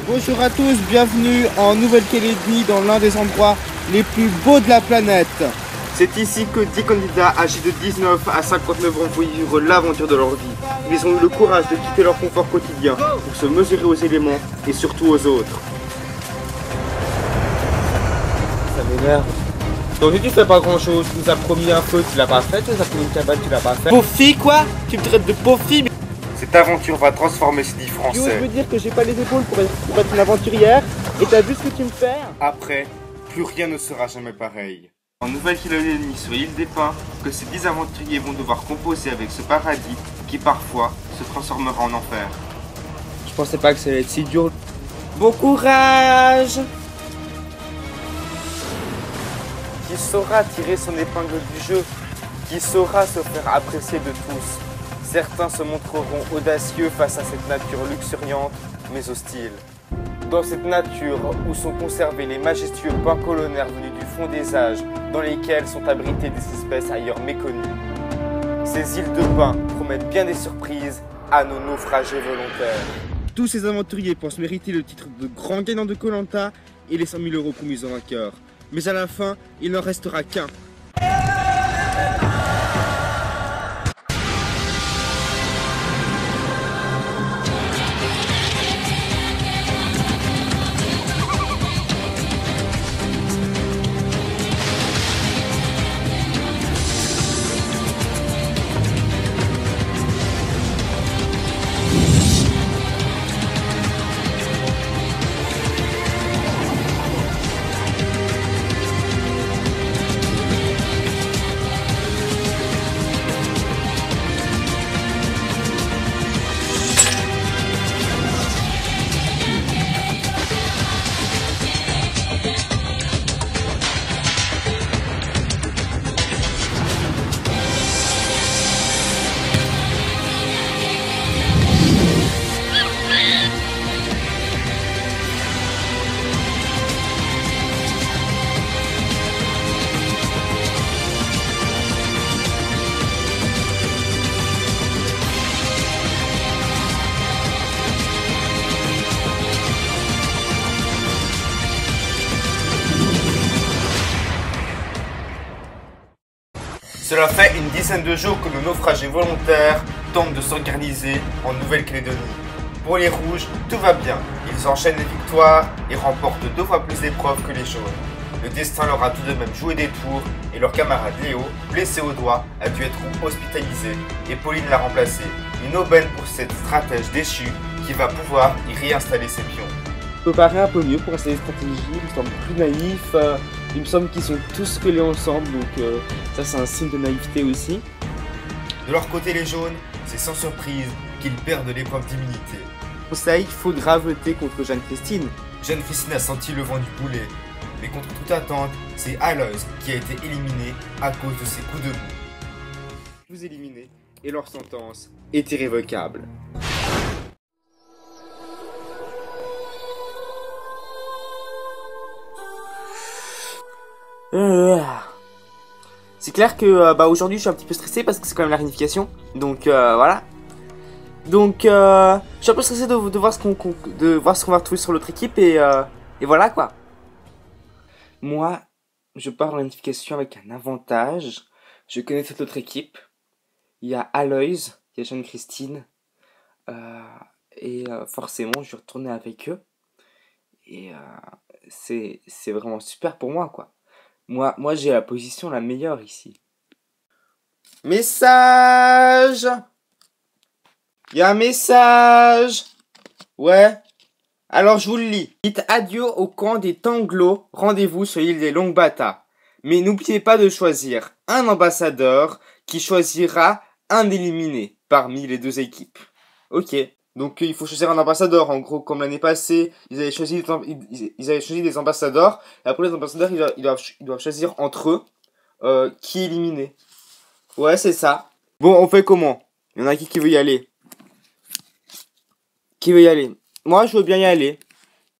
Bonjour à tous, bienvenue en Nouvelle-Calédonie dans l'un des endroits les plus beaux de la planète. C'est ici que 10 candidats âgés de 19 à 59 ans vont vivre l'aventure de leur vie. Ils ont eu le courage de quitter leur confort quotidien pour se mesurer aux éléments et surtout aux autres. Ça m'énerve. Donc tu fais pas grand chose, tu nous as promis un feu, tu l'as pas fait, tu nous as promis une cabane, tu l'as pas fait. Pauvre fille quoi? Tu me traites de pauvre fille? Cette aventure va transformer ces 10 Français. Tu veux dire que j'ai pas les épaules pour être une aventurière? Et t'as vu ce que tu me fais? Après, plus rien ne sera jamais pareil. En Nouvelle-Calédonie, sur l'île des Pins, que ces 10 aventuriers vont devoir composer avec ce paradis qui parfois se transformera en enfer. Je pensais pas que ça allait être si dur. Bon courage! Qui saura tirer son épingle du jeu? Qui saura se faire apprécier de tous? Certains se montreront audacieux face à cette nature luxuriante, mais hostile. Dans cette nature où sont conservés les majestueux pins colonnaires venus du fond des âges, dans lesquels sont abritées des espèces ailleurs méconnues. Ces îles de pins promettent bien des surprises à nos naufragés volontaires. Tous ces aventuriers pensent mériter le titre de grand gagnant de Koh Lanta et les 100 000 € promis en vainqueur. Mais à la fin, il n'en restera qu'un. Cela fait une dizaine de jours que nos naufragés volontaires tentent de s'organiser en Nouvelle-Calédonie. Pour les rouges, tout va bien. Ils enchaînent les victoires et remportent 2 fois plus d'épreuves que les jaunes. Le destin leur a tout de même joué des tours et leur camarade Léo, blessé au doigt, a dû être hospitalisé et Pauline l'a remplacé. Une aubaine pour cette stratège déchue qui va pouvoir y réinstaller ses pions. Ça me paraît un peu mieux pour installer cette stratégie, il me semble plus naïf. Il me semble qu'ils sont tous collés ensemble, donc ça c'est un signe de naïveté aussi. De leur côté les jaunes, c'est sans surprise qu'ils perdent l'épreuve d'immunité. Conseil, il faut grave lutter contre Jeanne-Christine. Jeanne-Christine a senti le vent du boulet, mais contre toute attente, c'est Aloys qui a été éliminé à cause de ses coups de boue. Vous éliminez, et leur sentence est irrévocable. C'est clair que aujourd'hui je suis un petit peu stressé parce que c'est quand même la réunification. Donc voilà. Donc je suis un peu stressé de voir ce qu'on va retrouver sur l'autre équipe et voilà quoi. Moi, je pars dans la réunification avec un avantage. Je connais cette autre équipe. Il y a Aloys, il y a Jeanne-Christine. Forcément je vais retourner avec eux. Et c'est vraiment super pour moi quoi. Moi j'ai la position la meilleure ici. Message! Il y a un message! Ouais? Alors je vous le lis. Dites adieu au camp des Tanglos. Rendez-vous sur l'île des Longbata. Mais n'oubliez pas de choisir un ambassadeur qui choisira un éliminé parmi les 2 équipes. Ok. Donc il faut choisir un ambassadeur, en gros, comme l'année passée, ils avaient choisi des ambassadeurs, et après les ambassadeurs, ils doivent choisir entre eux qui éliminer. Ouais, c'est ça. Bon, on fait comment? Il y en a qui veut y aller? Qui veut y aller? Moi, je veux bien y aller.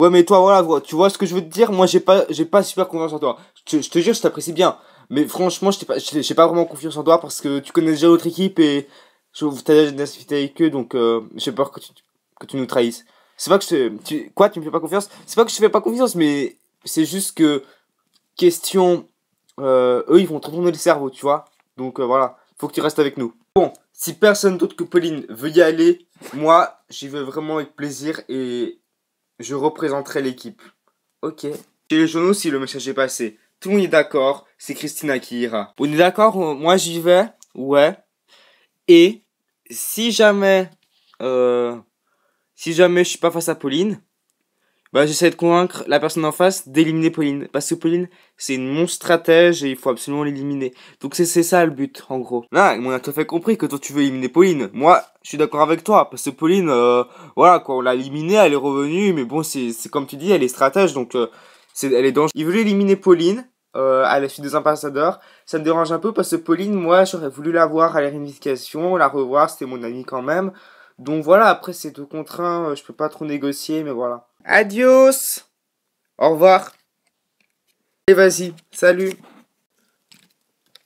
Ouais, mais toi, voilà, tu vois ce que je veux te dire? Moi, j'ai pas super confiance en toi. Je te jure, je t'apprécie bien. Mais franchement, j'ai pas vraiment confiance en toi parce que tu connais déjà l'autre équipe et t'as déjà discuté avec eux, donc j'ai peur que tu nous trahisses. C'est pas que Quoi, tu me fais pas confiance? C'est pas que je te fais pas confiance, mais c'est juste que... Question... eux, ils vont te retourner le cerveau, tu vois. Donc voilà, faut que tu restes avec nous. Bon, si personne d'autre que Pauline veut y aller, moi, j'y vais vraiment avec plaisir et je représenterai l'équipe. Ok. Chez les journaux, si le message est passé, tout le monde est d'accord, c'est Christina qui ira. On est d'accord, moi j'y vais, ouais. Et si jamais, euh, si jamais je suis pas face à Pauline, bah j'essaie de convaincre la personne en face d'éliminer Pauline. Parce que Pauline, c'est une monstre stratège et il faut absolument l'éliminer. Donc c'est ça le but, en gros. Là, on a tout à fait compris que toi tu veux éliminer Pauline. Moi, je suis d'accord avec toi. Parce que Pauline, voilà, quoi, on l'a éliminée, elle est revenue. Mais bon, c'est comme tu dis, elle est stratège. Donc elle est dangereuse. Il veut éliminer Pauline à la suite des ambassadeurs. Ça me dérange un peu parce que Pauline, moi, j'aurais voulu la voir à la réunification, la revoir, c'était mon ami quand même. Donc voilà, après c'est tout contraint, je peux pas trop négocier, mais voilà. Adios. Au revoir. Et vas-y, salut.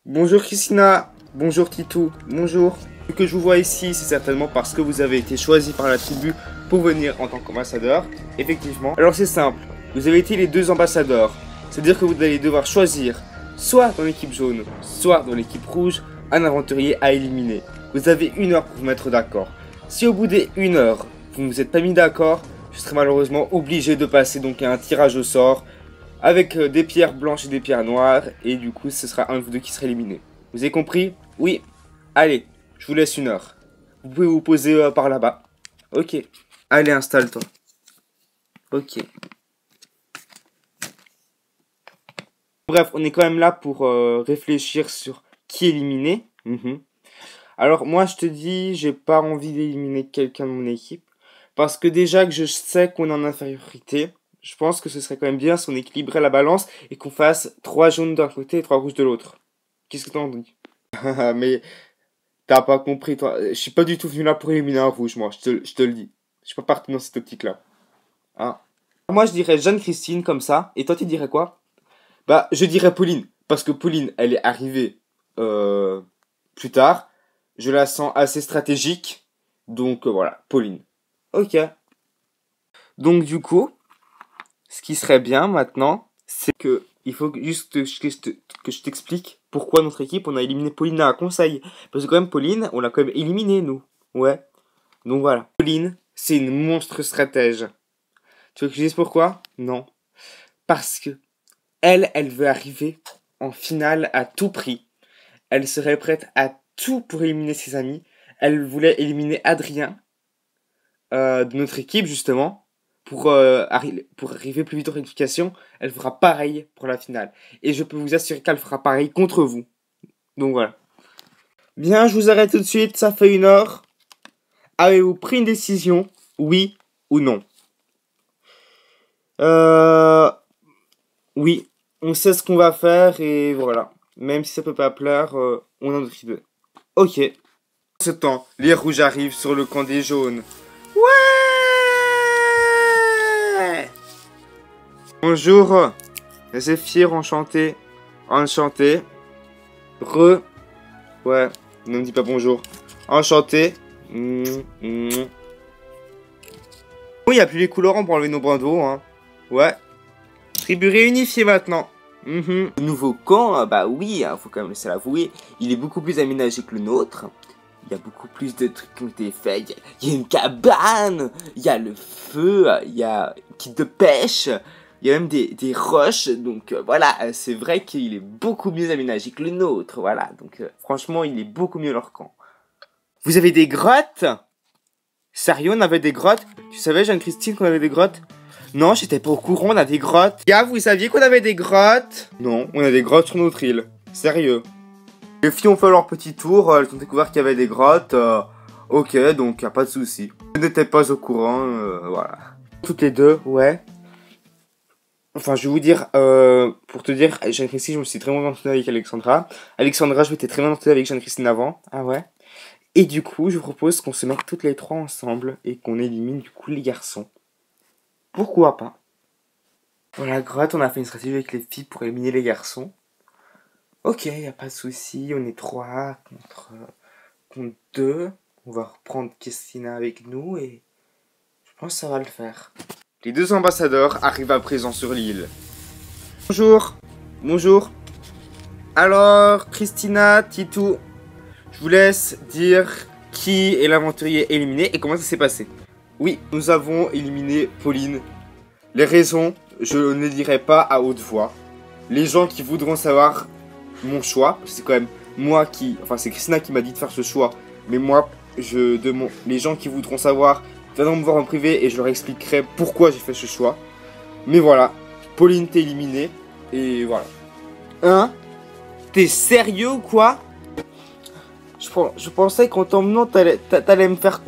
Bonjour Christina. Bonjour Titou. Bonjour. Ce que je vous vois ici, c'est certainement parce que vous avez été choisi par la tribu pour venir en tant qu'ambassadeur. Effectivement. Alors c'est simple. Vous avez été les deux ambassadeurs. C'est-à-dire que vous allez devoir choisir, soit dans l'équipe jaune, soit dans l'équipe rouge, un aventurier à éliminer. Vous avez 1 heure pour vous mettre d'accord. Si au bout des 1 heure, vous ne vous êtes pas mis d'accord, je serai malheureusement obligé de passer donc à un tirage au sort avec des pierres blanches et des pierres noires, et du coup ce sera un de vous deux qui sera éliminé. Vous avez compris? Oui. Allez, je vous laisse 1 heure. Vous pouvez vous poser par là-bas. Ok. Allez, installe-toi. Ok. Bref, on est quand même là pour réfléchir sur qui éliminer. Alors moi je te dis, j'ai pas envie d'éliminer quelqu'un de mon équipe. Parce que déjà que je sais qu'on est en infériorité, je pense que ce serait quand même bien si on équilibrait la balance et qu'on fasse 3 jaunes d'un côté et 3 rouges de l'autre. Qu'est-ce que t'en dis? Mais t'as pas compris, toi. Je suis pas du tout venu là pour éliminer un rouge, moi, je te le dis. Je suis pas parti dans cette optique-là. Hein? Moi je dirais Jeanne-Christine comme ça, et toi tu dirais quoi? Bah je dirais Pauline, parce que Pauline elle est arrivée plus tard. Je la sens assez stratégique, donc voilà, Pauline. Ok. Donc du coup, ce qui serait bien maintenant, c'est que il faut juste que je t'explique pourquoi notre équipe on a éliminé Pauline à un conseil. Parce que quand même Pauline, on l'a quand même éliminé nous. Ouais. Donc voilà. Pauline, c'est une monstre stratège. Tu veux que je dise pourquoi? Non. Parce que elle veut arriver en finale à tout prix. Elle serait prête à tout pour éliminer ses amis. Elle voulait éliminer Adrien de notre équipe justement pour arriver plus vite en qualification. Elle fera pareil pour la finale et je peux vous assurer qu'elle fera pareil contre vous. Donc voilà. Bien, je vous arrête tout de suite, ça fait 1 heure. Avez-vous pris une décision, oui ou non? Oui, on sait ce qu'on va faire et voilà. Même si ça peut pas plaire, on a notre idée. Ok. En ce temps, les rouges arrivent sur le camp des jaunes. Ouais! Bonjour, Zéphyr, enchanté. Enchanté. Ouais, ne me dis pas bonjour. Enchanté. Oui, il n'y a plus les couleurs pour enlever nos bandeaux, hein. Ouais. Tribu réunifiée maintenant. Le nouveau camp, bah oui, faut quand même se l'avouer, il est beaucoup plus aménagé que le nôtre. Il y a beaucoup plus de trucs qui ont été faits. Il y a une cabane, il y a le feu, il y a un kit de pêche, il y a même des roches. Donc voilà, c'est vrai qu'il est beaucoup mieux aménagé que le nôtre. Voilà, donc franchement, il est beaucoup mieux leur camp. Vous avez des grottes? Sérieux, on avait des grottes? Tu savais, Jeanne-Christine, qu'on avait des grottes? Non, j'étais pas au courant, on a des grottes. Gars, vous saviez qu'on avait des grottes? Non, on a des grottes sur notre île. Sérieux. Les filles ont fait leur petit tour, elles ont découvert qu'il y avait des grottes. Ok, donc y a pas de souci. Je n'étais pas au courant, voilà. Toutes les deux, ouais. Enfin, je vais vous dire, pour te dire, Jeanne-Christine, je me suis très bien entendu avec Alexandra. Alexandra, je m'étais très bien entendu avec Jeanne-Christine avant. Ah ouais. Et du coup, je vous propose qu'on se mette toutes les trois ensemble et qu'on élimine du coup les garçons. Pourquoi pas? Pour la grotte, on a fait une stratégie avec les filles pour éliminer les garçons. Ok, y a pas de souci, on est 3 contre 2. On va reprendre Christina avec nous et je Oh, ça va le faire. Les deux ambassadeurs arrivent à présent sur l'île. Bonjour. Bonjour. Alors, Christina, Titou, je vous laisse dire qui est l'aventurier éliminé et comment ça s'est passé. Oui, nous avons éliminé Pauline. Les raisons, je ne les dirai pas à haute voix. Les gens qui voudront savoir mon choix, c'est quand même moi qui... Enfin, c'est Christina qui m'a dit de faire ce choix. Mais moi, les gens qui voudront savoir viendront me voir en privé et je leur expliquerai pourquoi j'ai fait ce choix. Mais voilà, Pauline t'es éliminée. Et voilà. Hein? T'es sérieux ou quoi? Je pensais qu'en t'emmenant, t'allais me faire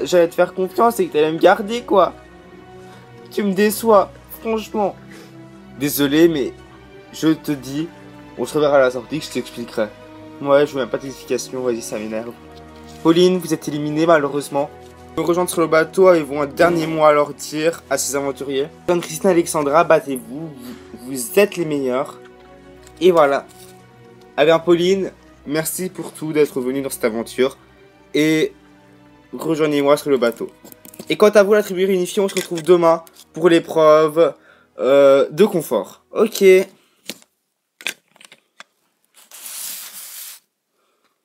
j'allais te faire confiance et que t'allais me garder, quoi. Tu me déçois, franchement. Désolé, mais je te dis, on se reverra à la sortie, je t'expliquerai. Ouais, je veux même pas d'explication, vas-y, ça m'énerve. Pauline, vous êtes éliminée, malheureusement. Nous rejoindre sur le bateau, ils vont un dernier mot à leur dire à ces aventuriers. Comme Christina et Alexandra, battez-vous, vous êtes les meilleurs. Et voilà. Eh bien, Pauline, merci pour tout d'être venue dans cette aventure. Et rejoignez-moi sur le bateau. Et quant à vous, la tribu réunifiée, on se retrouve demain pour l'épreuve de confort. Ok.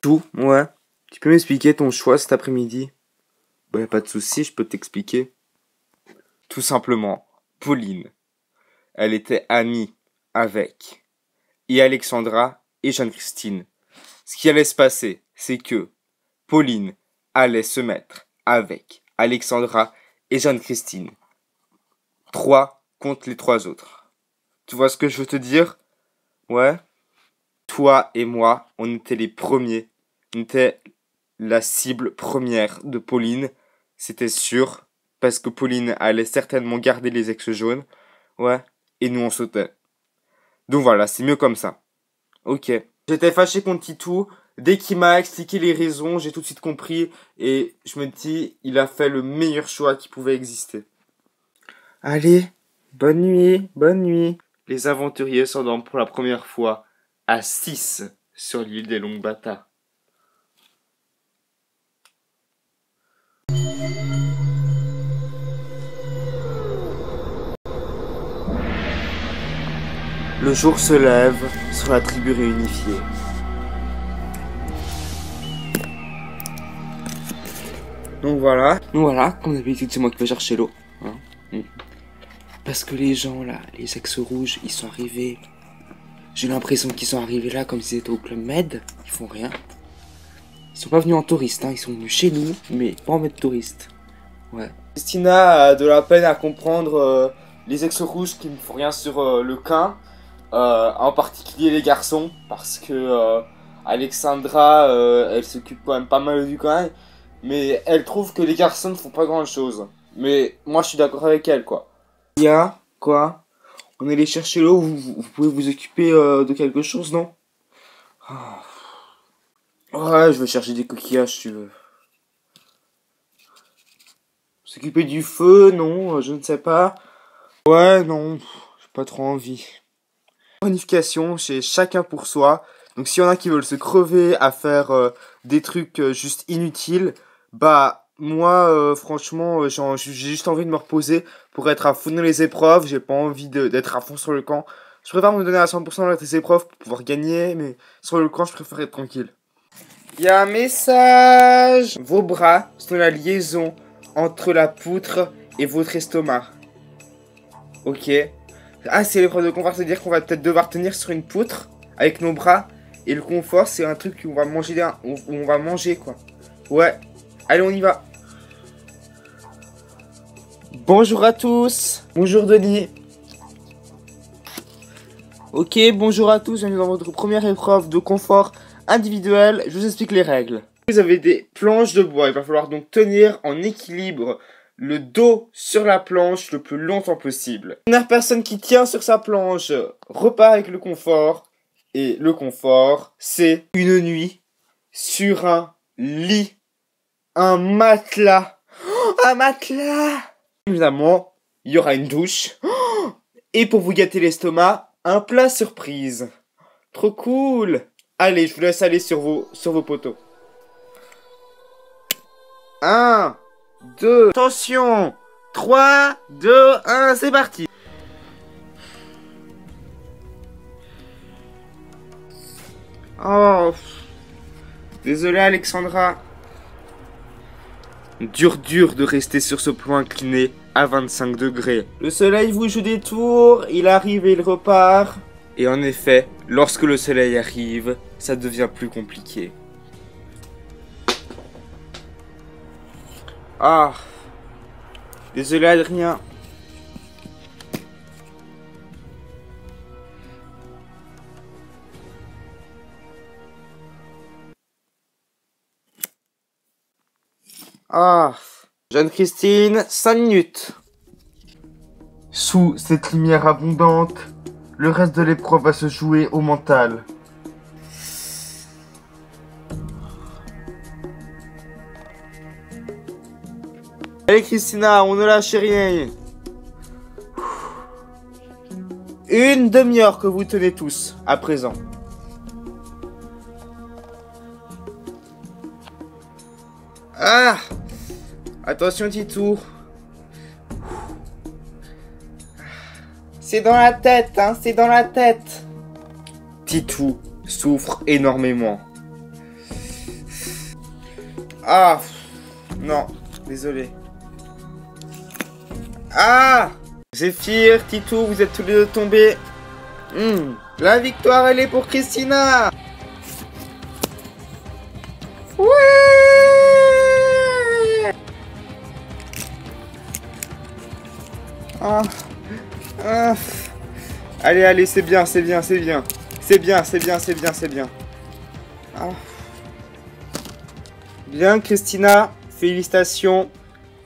Tout, ouais. Tu peux m'expliquer ton choix cet après-midi? Bah, pas de souci, je peux t'expliquer. Tout simplement, Pauline, elle était amie avec et Alexandra et Jeanne-Christine. Ce qui allait se passer, c'est que Pauline allait se mettre avec Alexandra et Jeanne-Christine. 3 contre les 3 autres. Tu vois ce que je veux te dire? Ouais. Toi et moi, on était les premiers. On était la cible première de Pauline. C'était sûr. Parce que Pauline allait certainement garder les ex jaunes. Ouais. Et nous, on sautait. Donc voilà, c'est mieux comme ça. Ok. J'étais fâché contre Titou. Dès qu'il m'a expliqué les raisons, j'ai tout de suite compris. Et je me dis, il a fait le meilleur choix qui pouvait exister. Allez, bonne nuit, bonne nuit. Les aventuriers s'endorment pour la première fois à 6 sur l'île des Longues Bâtards. Le jour se lève sur la tribu réunifiée. Donc voilà, comme d'habitude, c'est moi qui vais chercher l'eau. Hein. Parce que les gens là, les ex-rouges, ils sont arrivés. J'ai l'impression qu'ils sont arrivés là comme s'ils étaient au Club Med. Ils font rien. Ils sont pas venus en touriste, hein. Ils sont venus chez nous, mais pas en mode touriste. Ouais. Christina a de la peine à comprendre les ex-rouges qui ne font rien sur le camp. En particulier les garçons, parce que Alexandra, elle s'occupe quand même pas mal du camp, mais elle trouve que les garçons ne font pas grand chose. Mais moi je suis d'accord avec elle, quoi. Il y a quoi? On est allé chercher l'eau, vous pouvez vous occuper de quelque chose, non? Ouais, je vais chercher des coquillages si tu veux. S'occuper du feu, non, je ne sais pas. Ouais, non, j'ai pas trop envie. Unification, c'est chacun pour soi. Donc s'il y en a qui veulent se crever à faire des trucs juste inutiles, bah moi franchement j'ai juste envie de me reposer pour être à fond dans les épreuves. J'ai pas envie d'être à fond sur le camp. Je préfère me donner à 100% dans les épreuves pour pouvoir gagner, mais sur le camp je préfère être tranquille. Il y a un message. Vos bras sont la liaison entre la poutre et votre estomac. Ok. Ah, c'est l'épreuve de confort, c'est-à-dire qu'on va peut-être devoir tenir sur une poutre avec nos bras. Et le confort, c'est un truc où on va manger, quoi. Ouais. Allez, on y va. Bonjour à tous. Bonjour Denis. Ok, bonjour à tous. Bienvenue dans votre première épreuve de confort individuel. Je vous explique les règles. Vous avez des planches de bois. Il va falloir donc tenir en équilibre le dos sur la planche le plus longtemps possible. La première personne qui tient sur sa planche repart avec le confort. Et le confort, c'est une nuit sur un lit. Un matelas. Oh, un matelas. Évidemment, il y aura une douche. Oh, et pour vous gâter l'estomac, un plat surprise. Trop cool. Allez, je vous laisse aller sur vos poteaux. 1, 2, attention. 3, 2, 1, c'est parti. Oh, désolé Alexandra. Dur de rester sur ce plan incliné à 25 degrés. Le soleil vous joue des tours, il arrive et il repart. Et en effet, lorsque le soleil arrive, ça devient plus compliqué. Ah, désolé Adrien. Ah, Jeanne Christine, 5 minutes. Sous cette lumière abondante, le reste de l'épreuve va se jouer au mental. Allez Christina, on ne lâche rien. Une demi-heure que vous tenez tous, à présent. Ah! Attention Titou. C'est dans la tête, hein, c'est dans la tête. Titou souffre énormément. Ah! Non, désolé. Ah! Zéphyr, Titou, vous êtes tous les deux tombés. La victoire, elle est pour Christina. Ouais! Ah. Ah. Allez, c'est bien. C'est bien. Ah. Bien, Christina, félicitations.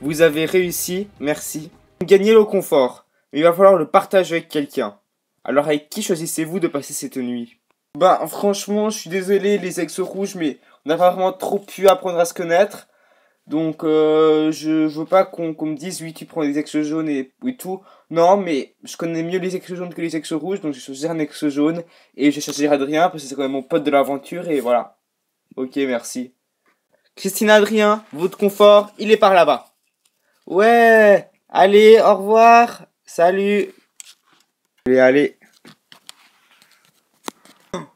Vous avez réussi, merci. Vous gagnez le confort, mais il va falloir le partager avec quelqu'un. Alors avec qui choisissez-vous de passer cette nuit? Bah franchement, je suis désolé les ex rouges, mais on n'a pas vraiment trop pu apprendre à se connaître. Donc je veux pas qu'on me dise oui tu prends des ex jaunes et tout. Non mais je connais mieux les ex jaunes que les ex rouges, donc je vais choisir un ex jaune et je vais choisir Adrien parce que c'est quand même mon pote de l'aventure et voilà. Ok, merci. Christine, Adrien, votre confort, il est par là-bas. Ouais, allez, au revoir, salut. Allez.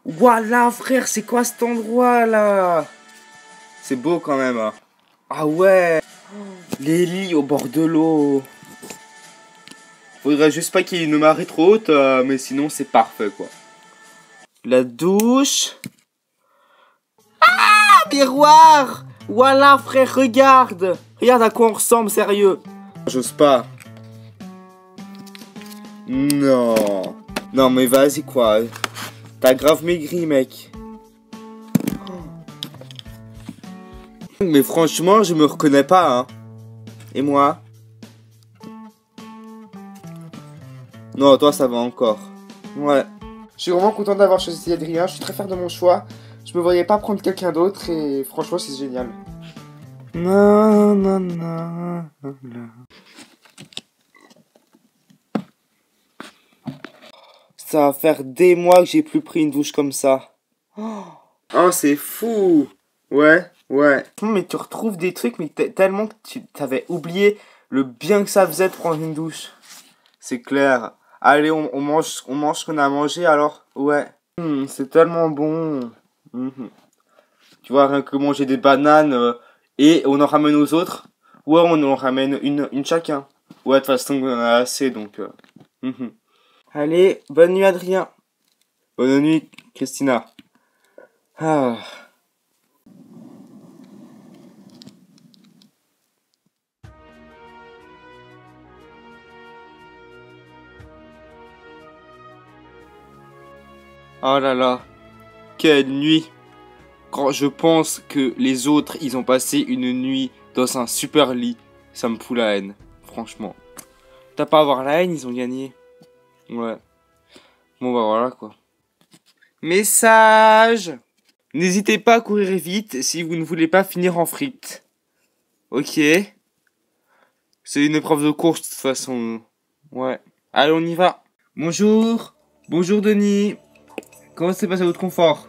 Voilà frère, c'est quoi cet endroit là? C'est beau quand même. Hein. Ah ouais, les lits au bord de l'eau. Faudrait juste pas qu'il y ait une marée trop haute, mais sinon c'est parfait quoi. La douche. Ah, miroir. Voilà frère, regarde. Regarde à quoi on ressemble, sérieux. J'ose pas. Non. Non mais vas-y quoi. T'as grave maigri mec. Mais franchement, je me reconnais pas, hein. Et moi? Non, toi, ça va encore. Ouais. Je suis vraiment content d'avoir choisi Adrien. Je suis très fier de mon choix. Je me voyais pas prendre quelqu'un d'autre et franchement, c'est génial. Non, non, non, non. Ça va faire des mois que j'ai plus pris une douche comme ça. Oh, c'est fou. Ouais. Mais tu retrouves des trucs, mais tellement que tu t'avais oublié le bien que ça faisait de prendre une douche. C'est clair. Allez, on mange ce qu'on a mangé alors. Ouais. C'est tellement bon. Tu vois, rien que manger des bananes et on en ramène aux autres. Ouais, on en ramène une chacun. Ouais, de toute façon, on en a assez donc. Allez, bonne nuit Adrien. Bonne nuit Christina. Ah. Oh là là, quelle nuit. Quand je pense que les autres, ils ont passé une nuit dans un super lit, ça me fout la haine, franchement. T'as pas à avoir la haine, ils ont gagné. Ouais. Bon bah voilà quoi. Message. N'hésitez pas à courir vite si vous ne voulez pas finir en frites. Ok. C'est une épreuve de course de toute façon. Ouais. Allez, on y va. Bonjour. Bonjour Denis. Comment s'est passé votre confort?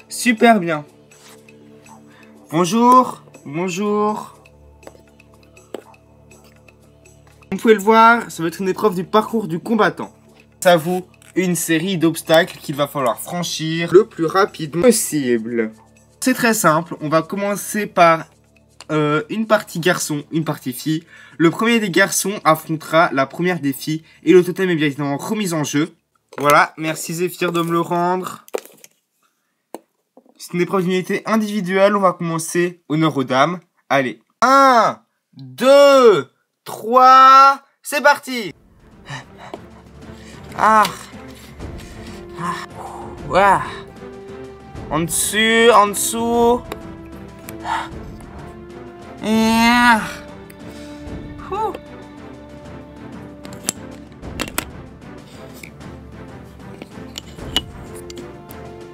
Super bien. Bonjour. Comme vous pouvez le voir, ça va être une épreuve du parcours du combattant. Ça vaut une série d'obstacles qu'il va falloir franchir le plus rapidement possible. C'est très simple, on va commencer par une partie garçon, une partie fille. Le premier des garçons affrontera la première des filles et le totem est bien évidemment remis en jeu. Voilà, merci Zéphyr de me le rendre. C'est une épreuve d'unité individuelle, on va commencer honneur aux dames. Allez, 1, 2, 3, c'est parti. Ah. Ouah. En dessus, en dessous.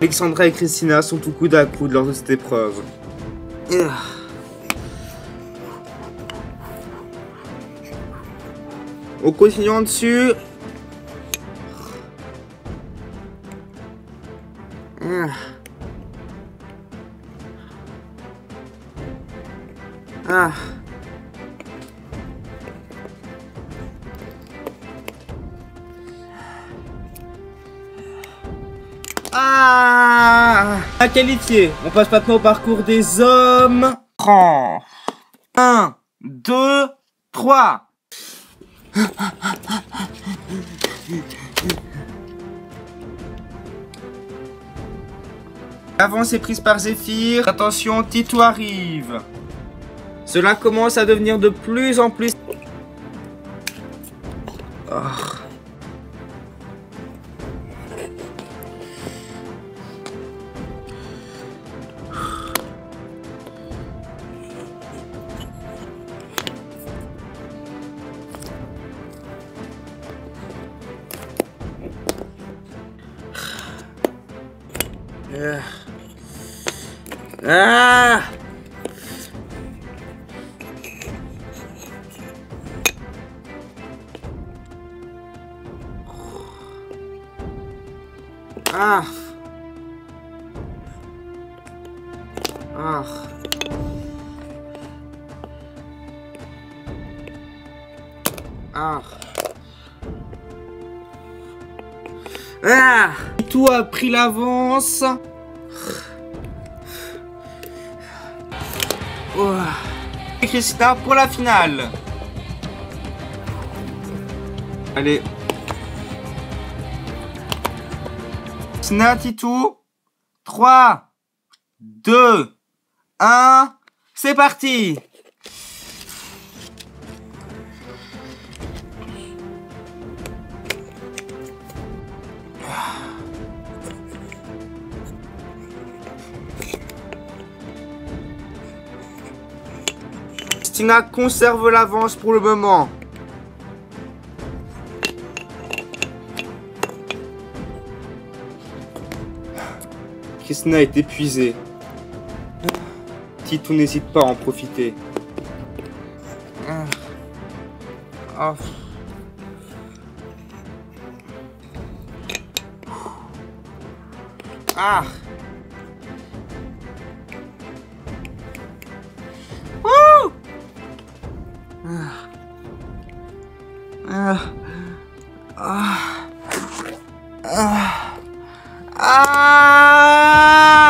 Alexandra et Christina sont au coude à coude lors de cette épreuve. On continue en dessus. À qualifier. On passe maintenant au parcours des hommes. 1, 2, 3. L'avance est prise par Zéphyr. Attention, Tito arrive. Cela commence à devenir de plus en plus... Tout a pris l'avance. Et Christina pour la finale. Allez. Christina, Titou. 3, 2, 1. C'est parti. Christina conserve l'avance pour le moment. Christina est épuisée. Titou n'hésite pas à en profiter.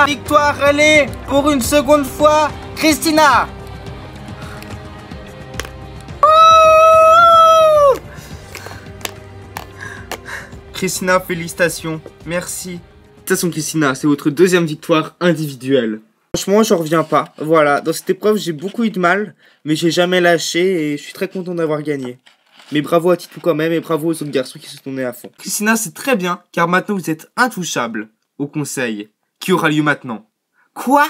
Victoire, elle est pour une seconde fois Christina. Christina, félicitations. Merci. Félicitations Christina, c'est votre deuxième victoire individuelle. Franchement, j'en reviens pas. Voilà, dans cette épreuve, j'ai beaucoup eu de mal, mais j'ai jamais lâché et je suis très content d'avoir gagné. Mais bravo à Titou quand même et bravo aux autres garçons qui se sont donnés à fond. Christina, c'est très bien, car maintenant vous êtes intouchable au conseil, qui aura lieu maintenant. Quoi?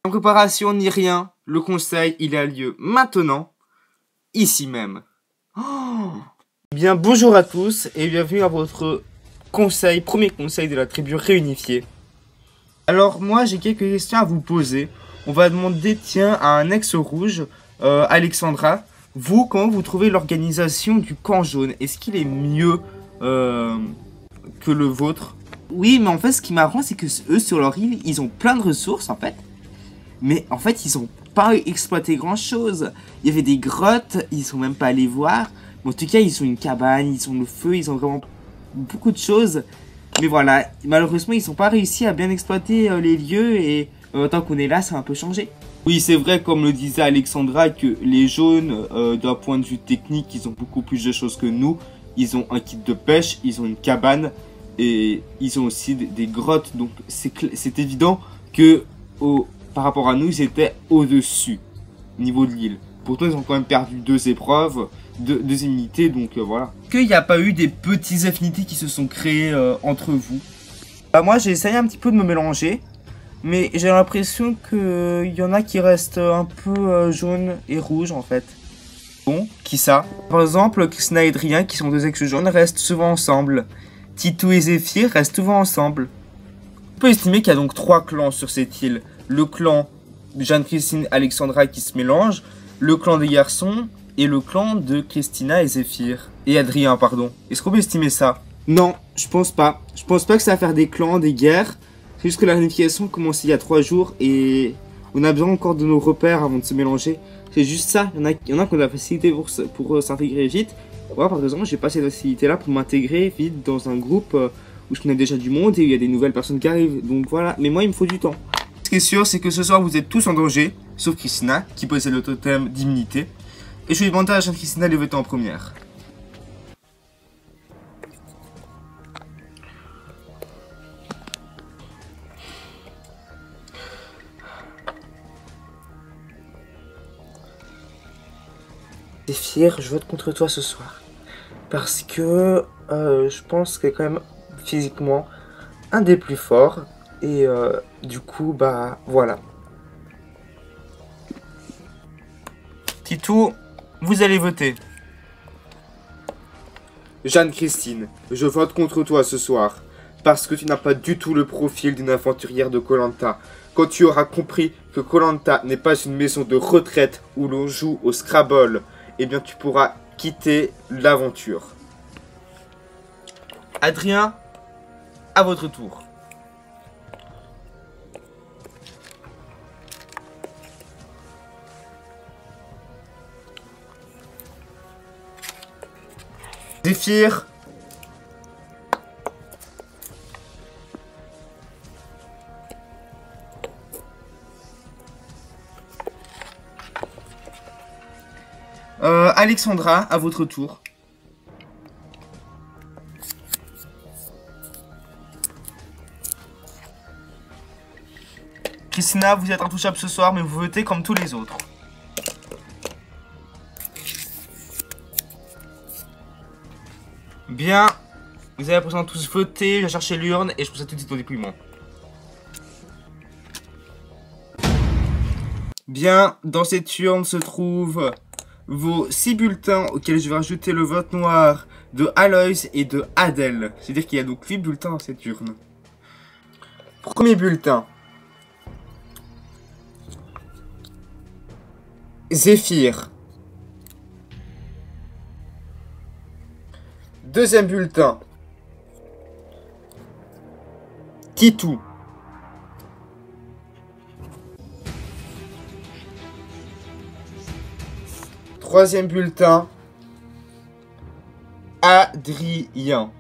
En préparation ni rien, le conseil, il a lieu maintenant, ici même. Bien, bonjour à tous et bienvenue à votre conseil, premier conseil de la tribu réunifiée. Alors moi, j'ai quelques questions à vous poser. On va demander, tiens, à un ex-rouge, Alexandra, vous, comment vous trouvez l'organisation du camp jaune? Est-ce qu'il est mieux que le vôtre? Oui, mais en fait, ce qui m'arrange, c'est que eux, sur leur île, ils ont plein de ressources, en fait. Mais en fait, ils ont pas exploité grand-chose. Il y avait des grottes, ils sont même pas allés voir. Bon, en tout cas, ils ont une cabane, ils ont le feu, ils ont vraiment beaucoup de choses. Mais voilà, malheureusement, ils n'ont pas réussi à bien exploiter les lieux et tant qu'on est là, ça a un peu changé. Oui, c'est vrai, comme le disait Alexandra, que les jaunes, d'un point de vue technique, ils ont beaucoup plus de choses que nous. Ils ont un kit de pêche, ils ont une cabane et ils ont aussi des grottes. Donc c'est évident que par rapport à nous, ils étaient au-dessus, au niveau de l'île. Pourtant, ils ont quand même perdu 2 épreuves, 2 unités, donc voilà. Qu'il n'y a pas eu des petits affinités qui se sont créés entre vous? Bah, moi, j'ai essayé un petit peu de me mélanger, mais j'ai l'impression qu'il y en a qui restent un peu jaune et rouge en fait. Bon, qui ça? Par exemple, Christina et Adrien, qui sont 2 ex-jaunes, restent souvent ensemble. Titou et Zéphyr restent souvent ensemble. On peut estimer qu'il y a donc 3 clans sur cette île. Le clan de Jeanne-Christine et Alexandra qui se mélangent, le clan des garçons et le clan de Christina et Zéphyr. Et Adrien, pardon. Est-ce qu'on peut estimer ça? Non, je pense pas. Je pense pas que ça va faire des clans, des guerres. C'est juste que la réunification a commencé il y a 3 jours et on a besoin encore de nos repères avant de se mélanger. C'est juste ça. Il y en a qui ont de la facilité pour s'intégrer vite. Moi, par exemple, j'ai pas cette facilité-là pour m'intégrer vite dans un groupe où je connais déjà du monde et où il y a des nouvelles personnes qui arrivent. Donc voilà, mais moi, il me faut du temps. Ce qui est sûr, c'est que ce soir, vous êtes tous en danger, sauf Christina, qui possède le totem d'immunité. Et je vais demander à Jeanne-Christina de voter en première. Zéphyr, je vote contre toi ce soir. Parce que je pense que quand même physiquement un des plus forts. Et du coup, bah voilà. Titou, vous allez voter. Jeanne-Christine, je vote contre toi ce soir. Parce que tu n'as pas du tout le profil d'une aventurière de Koh-Lanta. Quand tu auras compris que Koh-Lanta n'est pas une maison de retraite où l'on joue au Scrabble, eh bien tu pourras quitter l'aventure. Adrien, à votre tour. Zéphyr. Alexandra, à votre tour. Christina, vous êtes intouchable ce soir, mais vous votez comme tous les autres. Bien, vous avez à présent tous voté, je vais chercher l'urne et je procède tout de suite au dépouillement. Bien, dans cette urne se trouvent vos 6 bulletins auxquels je vais rajouter le vote noir de Aloys et de Adèle. C'est-à-dire qu'il y a donc 8 bulletins dans cette urne. Premier bulletin. Zéphyr. Deuxième bulletin. Titou. Troisième bulletin. Adrien.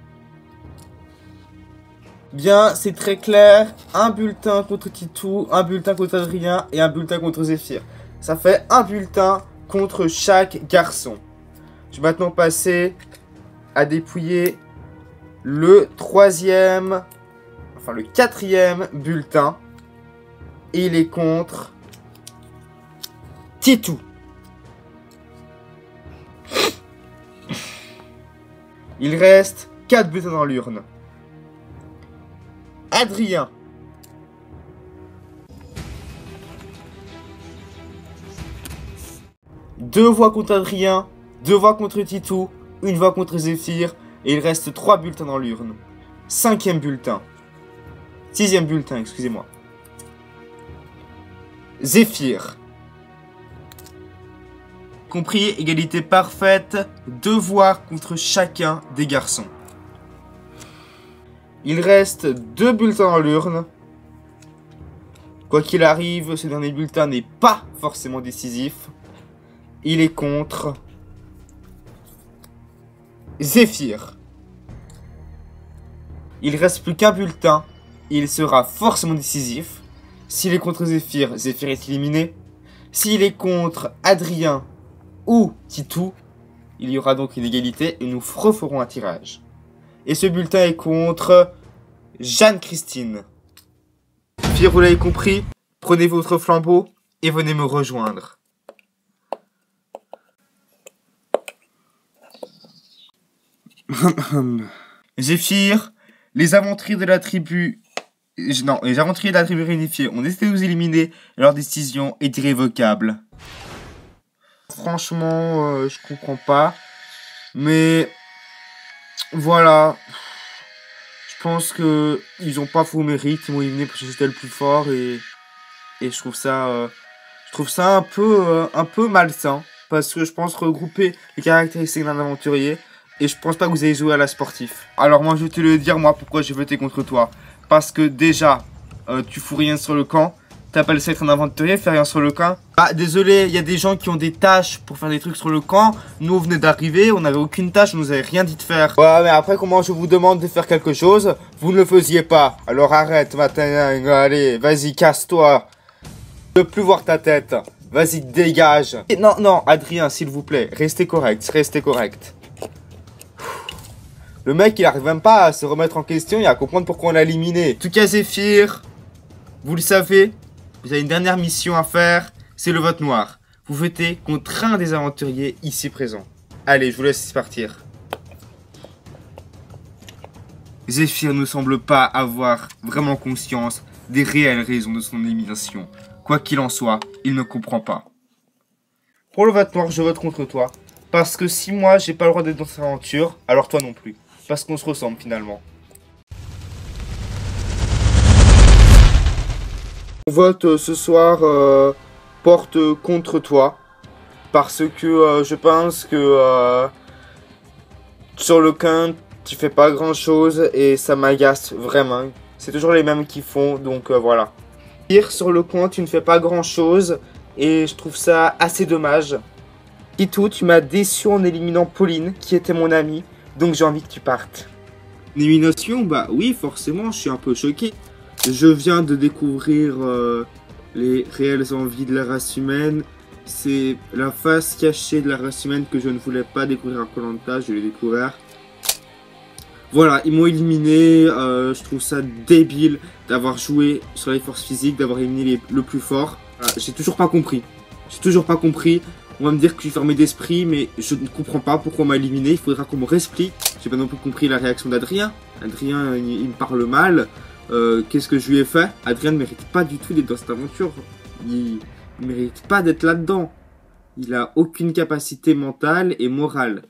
Bien, c'est très clair. Un bulletin contre Titou, un bulletin contre Adrien et un bulletin contre Zéphyr. Ça fait un bulletin contre chaque garçon. Je vais maintenant passer à dépouiller le quatrième bulletin. Et il est contre Titou. Il reste 4 bulletins dans l'urne. Adrien. Deux voix contre Adrien, 2 voix contre Titou, 1 voix contre Zéphyr, et il reste 3 bulletins dans l'urne. 5e bulletin. 6e bulletin, excusez-moi. Zéphyr. Compris, égalité parfaite, 2 voix contre chacun des garçons. Il reste 2 bulletins dans l'urne. Quoi qu'il arrive, ce dernier bulletin n'est pas forcément décisif. Il est contre Zéphyr. Il reste plus qu'un bulletin. Et il sera forcément décisif. S'il est contre Zéphyr, Zéphyr est éliminé. S'il est contre Adrien ou Titou, il y aura donc une égalité et nous referons un tirage. Et ce bulletin est contre Jeanne-Christine. Zéphyr, vous l'avez compris, prenez votre flambeau et venez me rejoindre. Zéphyr, les aventuriers de la tribu... Non, les aventuriers de la tribu réunifiée ont décidé de vous éliminer et leur décision est irrévocable. Franchement, je comprends pas. Mais... Voilà. Je pense que ils ont pas faux mérite. Ils m'ont éliminé parce que j'étais le plus fort et je trouve ça... un peu malsain. Parce que je pense regrouper les caractéristiques d'un aventurier. Et je pense pas que vous allez jouer à la sportif. Alors moi je vais te le dire, moi pourquoi j'ai voté contre toi. Parce que déjà, tu fous rien sur le camp. T'appelles ça être un aventurier, faire rien sur le camp. Ah désolé, il y a des gens qui ont des tâches pour faire des trucs sur le camp. Nous on venait d'arriver, on n'avait aucune tâche, on nous avait rien dit de faire. Ouais mais après comment je vous demande de faire quelque chose, vous ne le faisiez pas. Alors arrête maintenant, allez, vas-y casse-toi. Je veux plus voir ta tête. Vas-y dégage. Non, non, Adrien s'il vous plaît, restez correct, restez correct. Le mec, il arrive même pas à se remettre en question et à comprendre pourquoi on l'a éliminé. En tout cas, Zéphyr, vous le savez, vous avez une dernière mission à faire, c'est le vote noir. Vous votez contre un des aventuriers ici présents. Allez, je vous laisse partir. Zéphyr ne semble pas avoir vraiment conscience des réelles raisons de son élimination. Quoi qu'il en soit, il ne comprend pas. Pour le vote noir, je vote contre toi. Parce que si moi, j'ai pas le droit d'être dans cette aventure, alors toi non plus. Parce qu'on se ressemble finalement. Mon vote ce soir porte contre toi. Parce que je pense que sur le camp, tu fais pas grand chose et ça m'agace vraiment. C'est toujours les mêmes qui font, donc voilà. Sur le coin, tu ne fais pas grand chose et je trouve ça assez dommage. Et tout, tu m'as déçu en éliminant Pauline, qui était mon amie, donc j'ai envie que tu partes. Élimination, bah oui, forcément, je suis un peu choqué. Je viens de découvrir les réelles envies de la race humaine. C'est la face cachée de la race humaine que je ne voulais pas découvrir à Koh-Lanta, je l'ai découvert. Voilà, ils m'ont éliminé, je trouve ça débile d'avoir joué sur les forces physiques, d'avoir éliminé le plus fort. J'ai toujours pas compris. On va me dire que je suis fermé d'esprit, mais je ne comprends pas pourquoi on m'a éliminé. Il faudra qu'on me réexplique. J'ai pas non plus compris la réaction d'Adrien. Adrien, il me parle mal. Qu'est-ce que je lui ai fait? Adrien ne mérite pas du tout d'être dans cette aventure. Il ne mérite pas d'être là-dedans. Il a aucune capacité mentale et morale.